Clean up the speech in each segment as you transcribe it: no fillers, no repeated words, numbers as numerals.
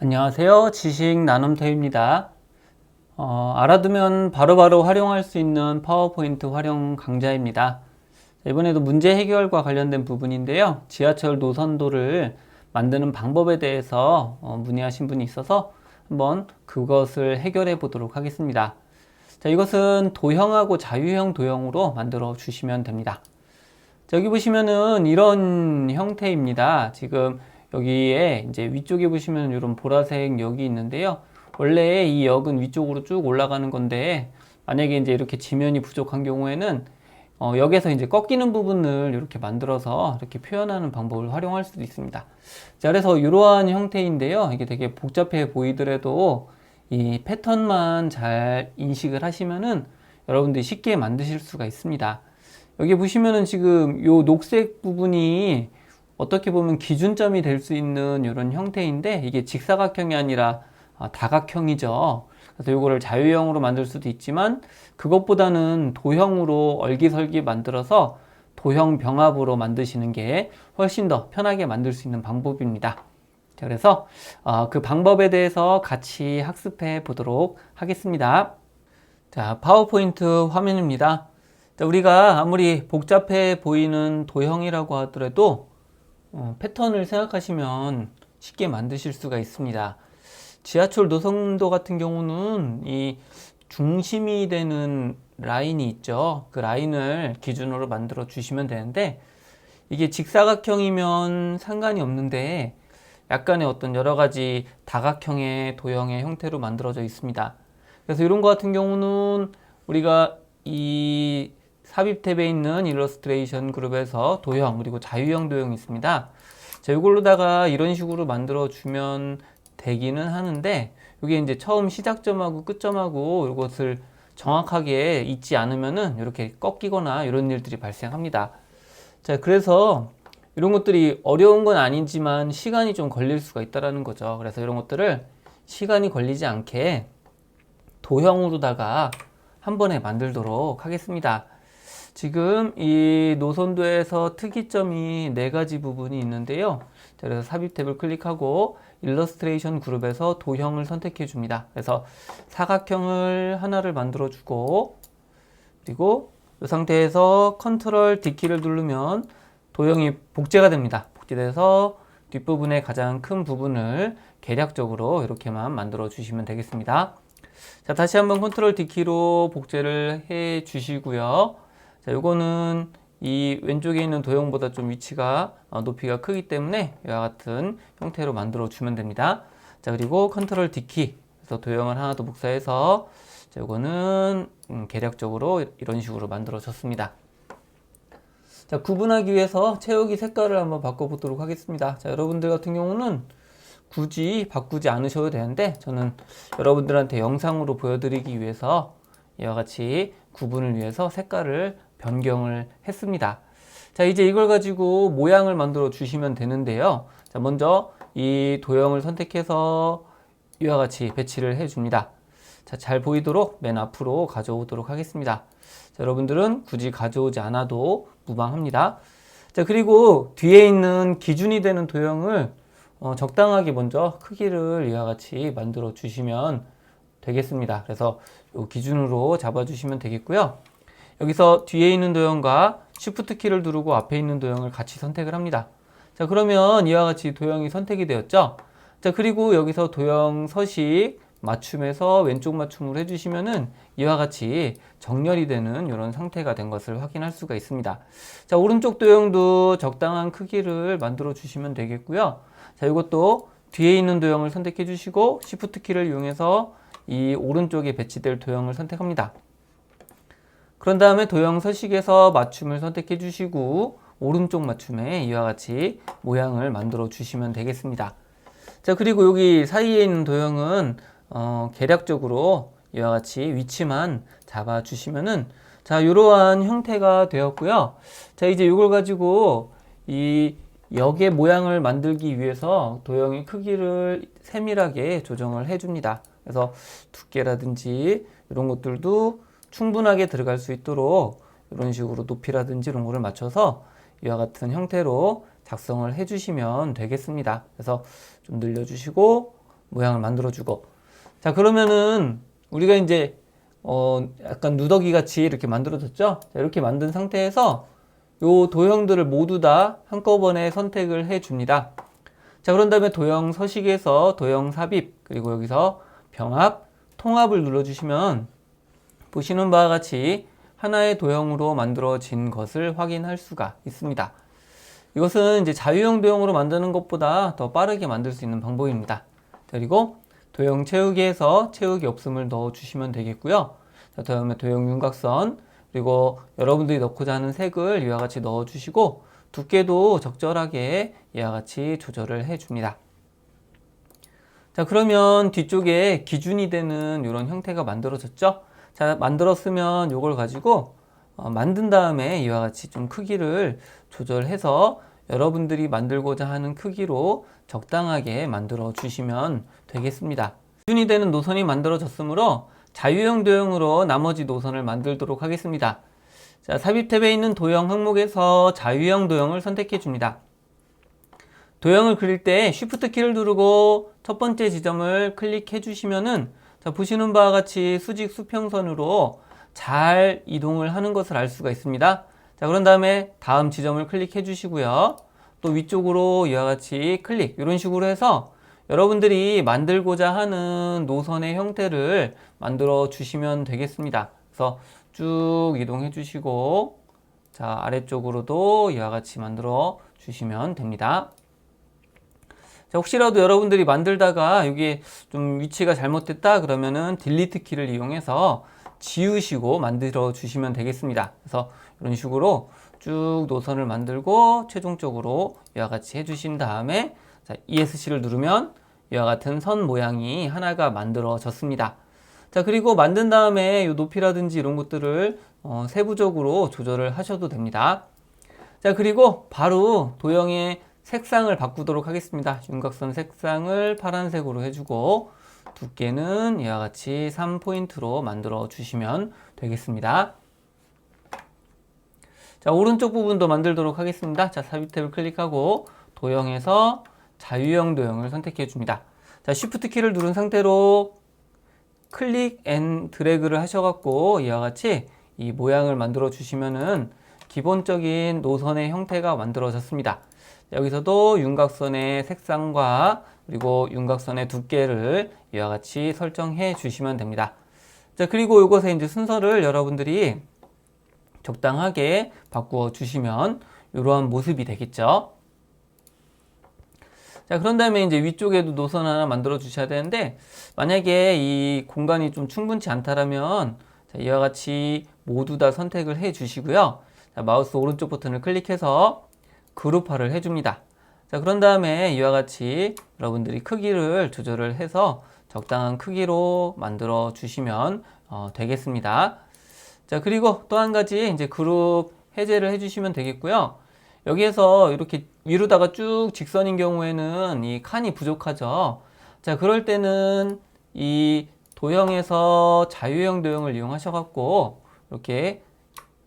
안녕하세요. 지식 나눔터입니다. 알아두면 바로바로 활용할 수 있는 파워포인트 활용 강좌입니다. 이번에도 문제 해결과 관련된 부분인데요. 지하철 노선도를 만드는 방법에 대해서 문의하신 분이 있어서 한번 그것을 해결해 보도록 하겠습니다. 자, 이것은 도형하고 자유형 도형으로 만들어 주시면 됩니다. 자, 여기 보시면은 이런 형태입니다. 지금 여기에 이제 위쪽에 보시면 이런 보라색 역이 있는데요. 원래 이 역은 위쪽으로 쭉 올라가는 건데, 만약에 이제 이렇게 지면이 부족한 경우에는 역에서 이제 꺾이는 부분을 이렇게 만들어서 이렇게 표현하는 방법을 활용할 수도 있습니다. 자, 그래서 이러한 형태인데요. 이게 되게 복잡해 보이더라도 이 패턴만 잘 인식을 하시면은 여러분들이 쉽게 만드실 수가 있습니다. 여기 보시면은 지금 요 녹색 부분이 어떻게 보면 기준점이 될 수 있는 이런 형태인데, 이게 직사각형이 아니라 다각형이죠. 그래서 요거를 자유형으로 만들 수도 있지만 그것보다는 도형으로 얼기설기 만들어서 도형 병합으로 만드시는 게 훨씬 더 편하게 만들 수 있는 방법입니다. 자, 그래서 그 방법에 대해서 같이 학습해 보도록 하겠습니다. 자, 파워포인트 화면입니다. 자, 우리가 아무리 복잡해 보이는 도형이라고 하더라도 패턴을 생각하시면 쉽게 만드실 수가 있습니다. 지하철 노선도 같은 경우는 이 중심이 되는 라인이 있죠. 그 라인을 기준으로 만들어 주시면 되는데, 이게 직사각형이면 상관이 없는데 약간의 어떤 여러 가지 다각형의 도형의 형태로 만들어져 있습니다. 그래서 이런 거 같은 경우는 우리가 이 삽입 탭에 있는 일러스트레이션 그룹에서 도형 그리고 자유형 도형이 있습니다. 자, 이걸로다가 이런 식으로 만들어 주면 되기는 하는데, 이게 이제 처음 시작점하고 끝점하고 이것을 정확하게 잊지 않으면은 이렇게 꺾이거나 이런 일들이 발생합니다. 자, 그래서 이런 것들이 어려운 건 아니지만 시간이 좀 걸릴 수가 있다라는 거죠. 그래서 이런 것들을 시간이 걸리지 않게 도형으로다가 한 번에 만들도록 하겠습니다. 지금 이 노선도에서 특이점이 4가지 부분이 있는데요. 자, 그래서 삽입 탭을 클릭하고 일러스트레이션 그룹에서 도형을 선택해 줍니다. 그래서 사각형을 하나를 만들어 주고, 그리고 이 상태에서 컨트롤 D키를 누르면 도형이 복제가 됩니다. 복제돼서 뒷부분의 가장 큰 부분을 계략적으로 이렇게만 만들어 주시면 되겠습니다. 자, 다시 한번 컨트롤 D키로 복제를 해 주시고요. 자, 요거는 이 왼쪽에 있는 도형보다 좀 위치가 높이가 크기 때문에 이와 같은 형태로 만들어 주면 됩니다. 자, 그리고 컨트롤 D키, 그래서 도형을 하나 더 복사해서, 자, 요거는 계략적으로 이런 식으로 만들어 줬습니다. 자, 구분하기 위해서 채우기 색깔을 한번 바꿔보도록 하겠습니다. 자, 여러분들 같은 경우는 굳이 바꾸지 않으셔도 되는데, 저는 여러분들한테 영상으로 보여드리기 위해서 이와 같이 구분을 위해서 색깔을 변경을 했습니다. 자, 이제 이걸 가지고 모양을 만들어 주시면 되는데요. 자, 먼저 이 도형을 선택해서 이와 같이 배치를 해 줍니다. 자, 잘 보이도록 맨 앞으로 가져오도록 하겠습니다. 자, 여러분들은 굳이 가져오지 않아도 무방합니다. 자, 그리고 뒤에 있는 기준이 되는 도형을 적당하게 먼저 크기를 이와 같이 만들어 주시면 되겠습니다. 그래서 이 기준으로 잡아 주시면 되겠고요. 여기서 뒤에 있는 도형과 Shift 키를 누르고 앞에 있는 도형을 같이 선택을 합니다. 자, 그러면 이와 같이 도형이 선택이 되었죠. 자, 그리고 여기서 도형 서식 맞춤에서 왼쪽 맞춤으로 해주시면은 이와 같이 정렬이 되는 이런 상태가 된 것을 확인할 수가 있습니다. 자, 오른쪽 도형도 적당한 크기를 만들어 주시면 되겠고요. 자, 이것도 뒤에 있는 도형을 선택해 주시고 Shift 키를 이용해서 이 오른쪽에 배치될 도형을 선택합니다. 그런 다음에 도형 서식에서 맞춤을 선택해 주시고 오른쪽 맞춤에 이와 같이 모양을 만들어 주시면 되겠습니다. 자, 그리고 여기 사이에 있는 도형은 계략적으로 이와 같이 위치만 잡아 주시면은, 자, 이러한 형태가 되었고요. 자, 이제 이걸 가지고 이 역의 모양을 만들기 위해서 도형의 크기를 세밀하게 조정을 해 줍니다. 그래서 두께라든지 이런 것들도 충분하게 들어갈 수 있도록 이런 식으로 높이라든지 이런 거를 맞춰서 이와 같은 형태로 작성을 해 주시면 되겠습니다. 그래서 좀 늘려주시고 모양을 만들어주고. 자, 그러면은 우리가 이제 약간 누더기 같이 이렇게 만들어졌죠? 자, 이렇게 만든 상태에서 요 도형들을 모두 다 한꺼번에 선택을 해 줍니다. 자, 그런 다음에 도형 서식에서 도형 삽입, 그리고 여기서 병합, 통합을 눌러주시면 보시는 바와 같이 하나의 도형으로 만들어진 것을 확인할 수가 있습니다. 이것은 이제 자유형 도형으로 만드는 것보다 더 빠르게 만들 수 있는 방법입니다. 그리고 도형 채우기에서 채우기 없음을 넣어주시면 되겠고요. 자, 다음에 도형 윤곽선, 그리고 여러분들이 넣고자 하는 색을 이와 같이 넣어주시고 두께도 적절하게 이와 같이 조절을 해줍니다. 자, 그러면 뒤쪽에 기준이 되는 이런 형태가 만들어졌죠? 자, 만들었으면 이걸 가지고 만든 다음에 이와 같이 좀 크기를 조절해서 여러분들이 만들고자 하는 크기로 적당하게 만들어 주시면 되겠습니다. 기준이 되는 노선이 만들어졌으므로 자유형 도형으로 나머지 노선을 만들도록 하겠습니다. 자, 삽입 탭에 있는 도형 항목에서 자유형 도형을 선택해 줍니다. 도형을 그릴 때 Shift 키를 누르고 첫 번째 지점을 클릭해 주시면은 자, 보시는 바와 같이 수직 수평선으로 잘 이동을 하는 것을 알 수가 있습니다. 자, 그런 다음에 다음 지점을 클릭해 주시고요. 또 위쪽으로 이와 같이 클릭, 이런 식으로 해서 여러분들이 만들고자 하는 노선의 형태를 만들어 주시면 되겠습니다. 그래서 쭉 이동해 주시고, 자, 아래쪽으로도 이와 같이 만들어 주시면 됩니다. 자, 혹시라도 여러분들이 만들다가 여기 좀 위치가 잘못됐다 그러면은 딜리트 키를 이용해서 지우시고 만들어 주시면 되겠습니다. 그래서 이런 식으로 쭉 노선을 만들고 최종적으로 이와 같이 해주신 다음에 자, ESC를 누르면 이와 같은 선 모양이 하나가 만들어졌습니다. 자, 그리고 만든 다음에 이 높이라든지 이런 것들을 세부적으로 조절을 하셔도 됩니다. 자, 그리고 바로 도형의 색상을 바꾸도록 하겠습니다. 윤곽선 색상을 파란색으로 해주고 두께는 이와 같이 3포인트로 만들어 주시면 되겠습니다. 자, 오른쪽 부분도 만들도록 하겠습니다. 자, 삽입 탭을 클릭하고 도형에서 자유형 도형을 선택해 줍니다. 자, Shift 키를 누른 상태로 클릭 앤 드래그를 하셔갖고 이와 같이 이 모양을 만들어 주시면은 기본적인 노선의 형태가 만들어졌습니다. 여기서도 윤곽선의 색상과 그리고 윤곽선의 두께를 이와 같이 설정해 주시면 됩니다. 자, 그리고 이것의 이제 순서를 여러분들이 적당하게 바꾸어 주시면 이러한 모습이 되겠죠. 자, 그런 다음에 이제 위쪽에도 노선 하나 만들어 주셔야 되는데 만약에 이 공간이 좀 충분치 않다라면 자, 이와 같이 모두 다 선택을 해 주시고요. 자, 마우스 오른쪽 버튼을 클릭해서 그룹화를 해줍니다. 자, 그런 다음에 이와 같이 여러분들이 크기를 조절을 해서 적당한 크기로 만들어 주시면 되겠습니다. 자, 그리고 또 한 가지 이제 그룹 해제를 해주시면 되겠고요. 여기에서 이렇게 위로다가 쭉 직선인 경우에는 이 칸이 부족하죠. 자, 그럴 때는 이 도형에서 자유형 도형을 이용하셔갖고 이렇게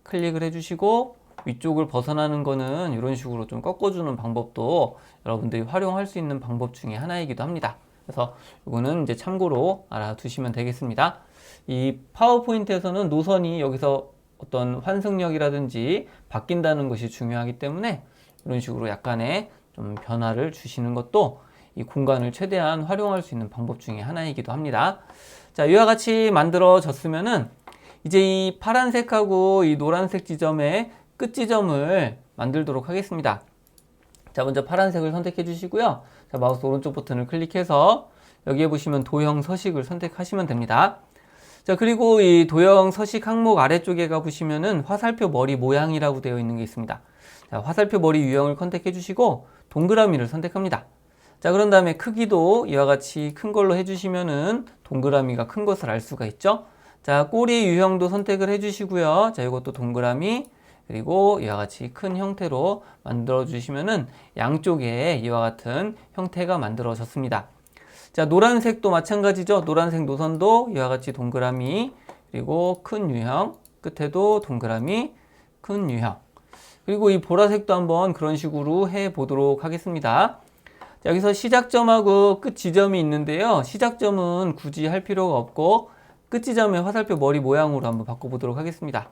클릭을 해주시고 위쪽을 벗어나는 거는 이런 식으로 좀 꺾어주는 방법도 여러분들이 활용할 수 있는 방법 중에 하나이기도 합니다. 그래서 이거는 이제 참고로 알아두시면 되겠습니다. 이 파워포인트에서는 노선이 여기서 어떤 환승력이라든지 바뀐다는 것이 중요하기 때문에 이런 식으로 약간의 좀 변화를 주시는 것도 이 공간을 최대한 활용할 수 있는 방법 중에 하나이기도 합니다. 자, 이와 같이 만들어졌으면은 이제 이 파란색하고 이 노란색 지점의 끝 지점을 만들도록 하겠습니다. 자, 먼저 파란색을 선택해 주시고요. 자, 마우스 오른쪽 버튼을 클릭해서 여기에 보시면 도형 서식을 선택하시면 됩니다. 자, 그리고 이 도형 서식 항목 아래쪽에 가보시면은 화살표 머리 모양이라고 되어 있는 게 있습니다. 자, 화살표 머리 유형을 선택해 주시고 동그라미를 선택합니다. 자, 그런 다음에 크기도 이와 같이 큰 걸로 해주시면은 동그라미가 큰 것을 알 수가 있죠. 자, 꼬리 유형도 선택을 해주시고요. 자, 이것도 동그라미, 그리고 이와 같이 큰 형태로 만들어 주시면은 양쪽에 이와 같은 형태가 만들어졌습니다. 자, 노란색도 마찬가지죠. 노란색 노선도 이와 같이 동그라미, 그리고 큰 유형, 끝에도 동그라미, 큰 유형. 그리고 이 보라색도 한번 그런 식으로 해 보도록 하겠습니다. 여기서 시작점하고 끝 지점이 있는데요. 시작점은 굳이 할 필요가 없고 끝 지점의 화살표 머리 모양으로 한번 바꿔보도록 하겠습니다.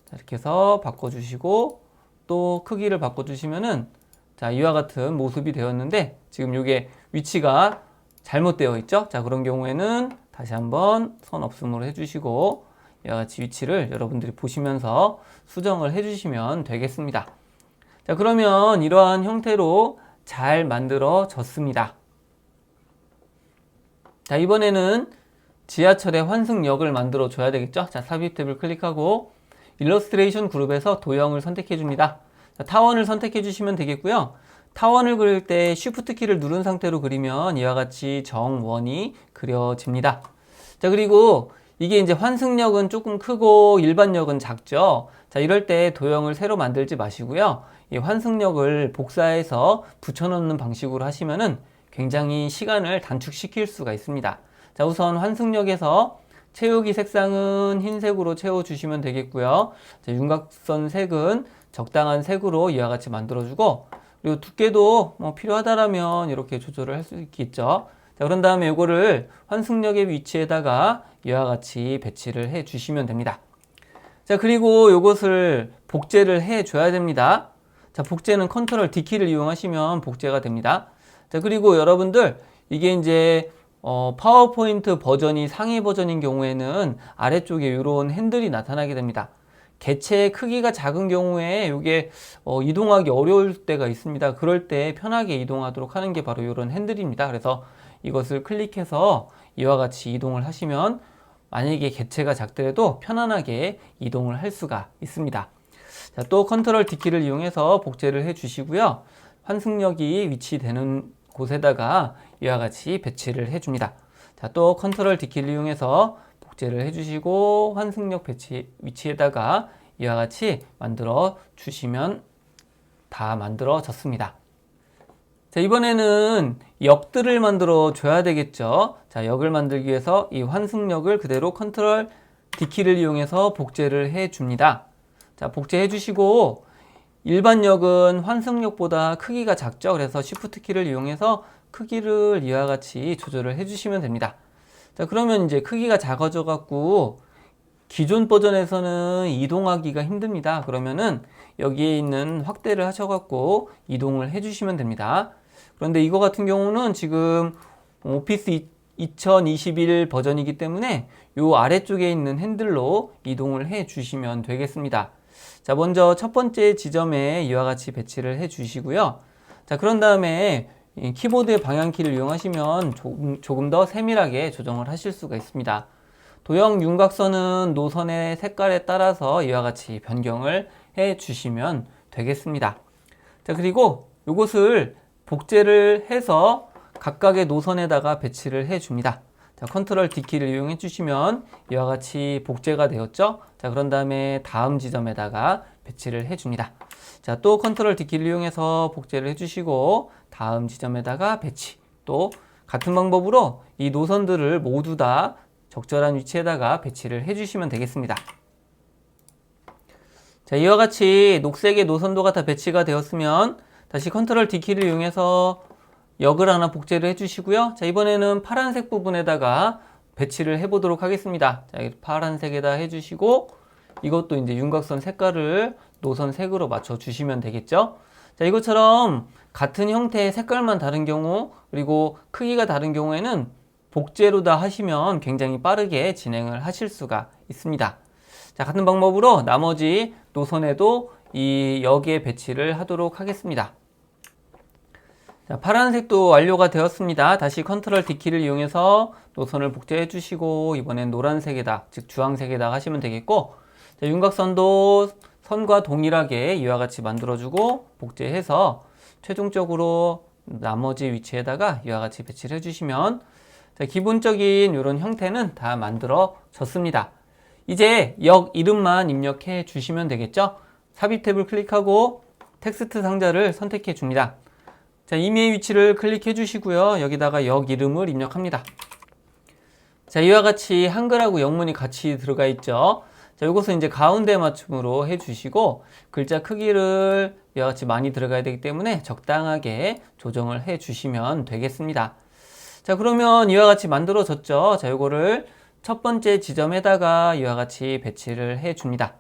자, 이렇게 해서 바꿔주시고 또 크기를 바꿔주시면은 자, 이와 같은 모습이 되었는데 지금 이게 위치가 잘못되어 있죠. 자, 그런 경우에는 다시 한번 선 없음으로 해주시고 이와 같이 위치를 여러분들이 보시면서 수정을 해주시면 되겠습니다. 자, 그러면 이러한 형태로 잘 만들어졌습니다. 자, 이번에는 지하철의 환승역을 만들어 줘야 되겠죠. 자, 삽입 탭을 클릭하고 일러스트레이션 그룹에서 도형을 선택해 줍니다. 자, 타원을 선택해 주시면 되겠고요. 타원을 그릴 때 쉬프트 키를 누른 상태로 그리면 이와 같이 정원이 그려집니다. 자, 그리고 이게 이제 환승역은 조금 크고 일반역은 작죠. 자, 이럴 때 도형을 새로 만들지 마시고요. 이 환승역을 복사해서 붙여넣는 방식으로 하시면은 굉장히 시간을 단축시킬 수가 있습니다. 자, 우선 환승역에서 채우기 색상은 흰색으로 채워주시면 되겠고요. 자, 윤곽선 색은 적당한 색으로 이와 같이 만들어주고, 그리고 두께도 뭐 필요하다라면 이렇게 조절을 할 수 있겠죠. 자, 그런 다음에 이거를 환승역의 위치에다가 이와 같이 배치를 해 주시면 됩니다. 자, 그리고 이것을 복제를 해 줘야 됩니다. 자, 복제는 컨트롤 D키를 이용하시면 복제가 됩니다. 자, 그리고 여러분들 이게 이제 파워포인트 버전이 상위 버전인 경우에는 아래쪽에 이런 핸들이 나타나게 됩니다. 개체의 크기가 작은 경우에 이게 이동하기 어려울 때가 있습니다. 그럴 때 편하게 이동하도록 하는 게 바로 이런 핸들입니다. 그래서 이것을 클릭해서 이와 같이 이동을 하시면 만약에 개체가 작더라도 편안하게 이동을 할 수가 있습니다. 자, 또 컨트롤 D키를 이용해서 복제를 해 주시고요. 환승역이 위치되는 곳에다가 이와 같이 배치를 해 줍니다. 자, 또 컨트롤 D키를 이용해서 복제를 해 주시고 환승역 배치 위치에다가 이와 같이 만들어 주시면 다 만들어졌습니다. 자, 이번에는 역들을 만들어 줘야 되겠죠. 자, 역을 만들기 위해서 이 환승역을 그대로 컨트롤 D키를 이용해서 복제를 해 줍니다. 자, 복제해 주시고 일반 역은 환승역보다 크기가 작죠. 그래서 Shift 키를 이용해서 크기를 이와 같이 조절을 해 주시면 됩니다. 자, 그러면 이제 크기가 작아져 갖고 기존 버전에서는 이동하기가 힘듭니다. 그러면은 여기에 있는 확대를 하셔 갖고 이동을 해 주시면 됩니다. 그런데 이거 같은 경우는 지금 오피스 2021 버전이기 때문에 이 아래쪽에 있는 핸들로 이동을 해 주시면 되겠습니다. 자, 먼저 첫 번째 지점에 이와 같이 배치를 해 주시고요. 자, 그런 다음에 키보드의 방향키를 이용하시면 조금 더 세밀하게 조정을 하실 수가 있습니다. 도형 윤곽선은 노선의 색깔에 따라서 이와 같이 변경을 해 주시면 되겠습니다. 자, 그리고 이것을 복제를 해서 각각의 노선에다가 배치를 해 줍니다. 자, 컨트롤 D키를 이용해 주시면 이와 같이 복제가 되었죠. 자, 그런 다음에 다음 지점에다가 배치를 해 줍니다. 자, 또 컨트롤 D키를 이용해서 복제를 해 주시고 다음 지점에다가 배치, 또 같은 방법으로 이 노선들을 모두 다 적절한 위치에다가 배치를 해 주시면 되겠습니다. 자, 이와 같이 녹색의 노선도가 다 배치가 되었으면 다시 컨트롤 D키를 이용해서 역을 하나 복제를 해 주시고요. 자, 이번에는 파란색 부분에다가 배치를 해 보도록 하겠습니다. 자, 파란색에다 해 주시고 이것도 이제 윤곽선 색깔을 노선 색으로 맞춰 주시면 되겠죠. 자, 이것처럼 같은 형태의 색깔만 다른 경우 그리고 크기가 다른 경우에는 복제로 다 하시면 굉장히 빠르게 진행을 하실 수가 있습니다. 자, 같은 방법으로 나머지 노선에도 이 역에 배치를 하도록 하겠습니다. 자, 파란색도 완료가 되었습니다. 다시 컨트롤 D키를 이용해서 노선을 복제해 주시고 이번엔 노란색에다, 즉 주황색에다 하시면 되겠고, 자, 윤곽선도 선과 동일하게 이와 같이 만들어주고 복제해서 최종적으로 나머지 위치에다가 이와 같이 배치를 해주시면 자, 기본적인 이런 형태는 다 만들어졌습니다. 이제 역 이름만 입력해 주시면 되겠죠. 삽입 탭을 클릭하고 텍스트 상자를 선택해 줍니다. 자, 임의의 위치를 클릭해 주시고요. 여기다가 역 이름을 입력합니다. 자, 이와 같이 한글하고 영문이 같이 들어가 있죠. 자, 이것은 이제 가운데 맞춤으로 해주시고 글자 크기를 이와 같이 많이 들어가야 되기 때문에 적당하게 조정을 해주시면 되겠습니다. 자, 그러면 이와 같이 만들어졌죠. 자, 요거를 첫 번째 지점에다가 이와 같이 배치를 해줍니다.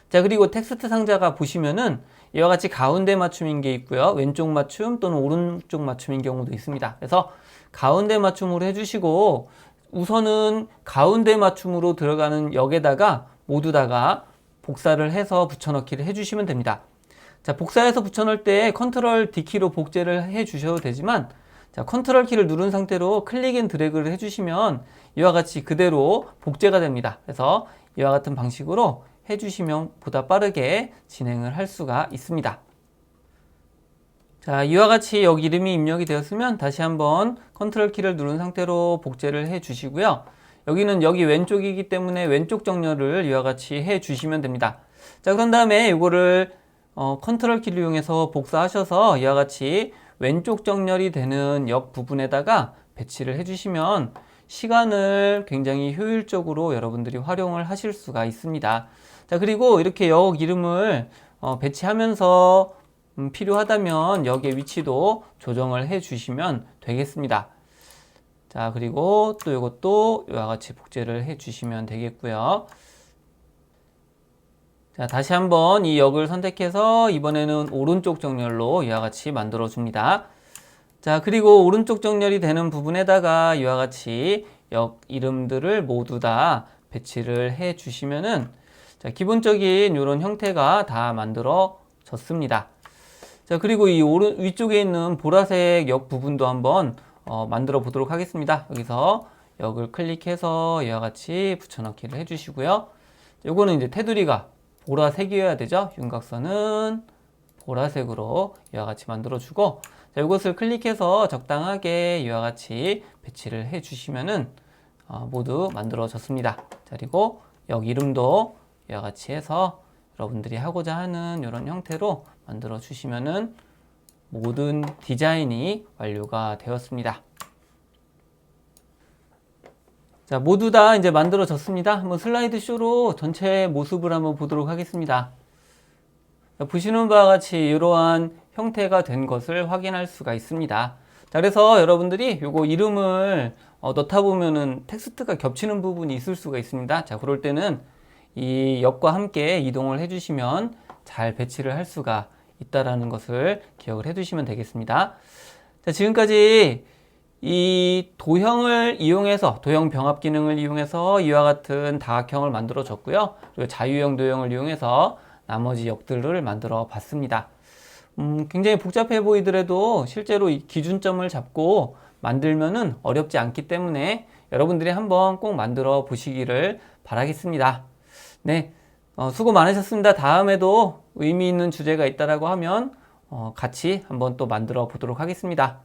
자, 그리고 텍스트 상자가 보시면은 이와 같이 가운데 맞춤인 게 있고요. 왼쪽 맞춤 또는 오른쪽 맞춤인 경우도 있습니다. 그래서 가운데 맞춤으로 해주시고 우선은 가운데 맞춤으로 들어가는 역에다가 모두 다가 복사를 해서 붙여넣기를 해주시면 됩니다. 자, 복사해서 붙여넣을 때 컨트롤 D키로 복제를 해주셔도 되지만 자, 컨트롤 키를 누른 상태로 클릭 앤 드래그를 해주시면 이와 같이 그대로 복제가 됩니다. 그래서 이와 같은 방식으로 해주시면 보다 빠르게 진행을 할 수가 있습니다. 자, 이와 같이 여기 이름이 입력이 되었으면 다시 한번 컨트롤 키를 누른 상태로 복제를 해 주시고요. 여기는 여기 왼쪽이기 때문에 왼쪽 정렬을 이와 같이 해 주시면 됩니다. 자, 그런 다음에 이거를 컨트롤 키를 이용해서 복사하셔서 이와 같이 왼쪽 정렬이 되는 역 부분에다가 배치를 해 주시면 시간을 굉장히 효율적으로 여러분들이 활용을 하실 수가 있습니다. 자, 그리고 이렇게 역 이름을 배치하면서 필요하다면 역의 위치도 조정을 해 주시면 되겠습니다. 자, 그리고 또 이것도 이와 같이 복제를 해 주시면 되겠고요. 자, 다시 한번 이 역을 선택해서 이번에는 오른쪽 정렬로 이와 같이 만들어 줍니다. 자, 그리고 오른쪽 정렬이 되는 부분에다가 이와 같이 역 이름들을 모두 다 배치를 해 주시면은 자, 기본적인 이런 형태가 다 만들어졌습니다. 자, 그리고 이 위쪽에 있는 보라색 역 부분도 한번 만들어 보도록 하겠습니다. 여기서 역을 클릭해서 이와 같이 붙여넣기를 해주시고요. 요거는 이제 테두리가 보라색이어야 되죠. 윤곽선은 보라색으로 이와 같이 만들어주고, 자, 이것을 클릭해서 적당하게 이와 같이 배치를 해주시면은 모두 만들어졌습니다. 자, 그리고 역 이름도 이와 같이 해서 여러분들이 하고자 하는 이런 형태로 만들어 주시면은 모든 디자인이 완료가 되었습니다. 자, 모두 다 이제 만들어졌습니다. 한번 슬라이드 쇼로 전체 모습을 한번 보도록 하겠습니다. 자, 보시는 바와 같이 이러한 형태가 된 것을 확인할 수가 있습니다. 자, 그래서 여러분들이 요거 이름을 넣다 보면은 텍스트가 겹치는 부분이 있을 수가 있습니다. 자, 그럴 때는 이 역과 함께 이동을 해주시면 잘 배치를 할 수가 있다라는 것을 기억을 해두시면 되겠습니다. 자, 지금까지 이 도형을 이용해서 도형 병합 기능을 이용해서 이와 같은 다각형을 만들어 줬고요. 그리고 자유형 도형을 이용해서 나머지 역들을 만들어 봤습니다. 굉장히 복잡해 보이더라도 실제로 이 기준점을 잡고 만들면은 어렵지 않기 때문에 여러분들이 한번 꼭 만들어 보시기를 바라겠습니다. 네, 수고 많으셨습니다. 다음에도 의미 있는 주제가 있다라고 하면 같이 한번 또 만들어 보도록 하겠습니다.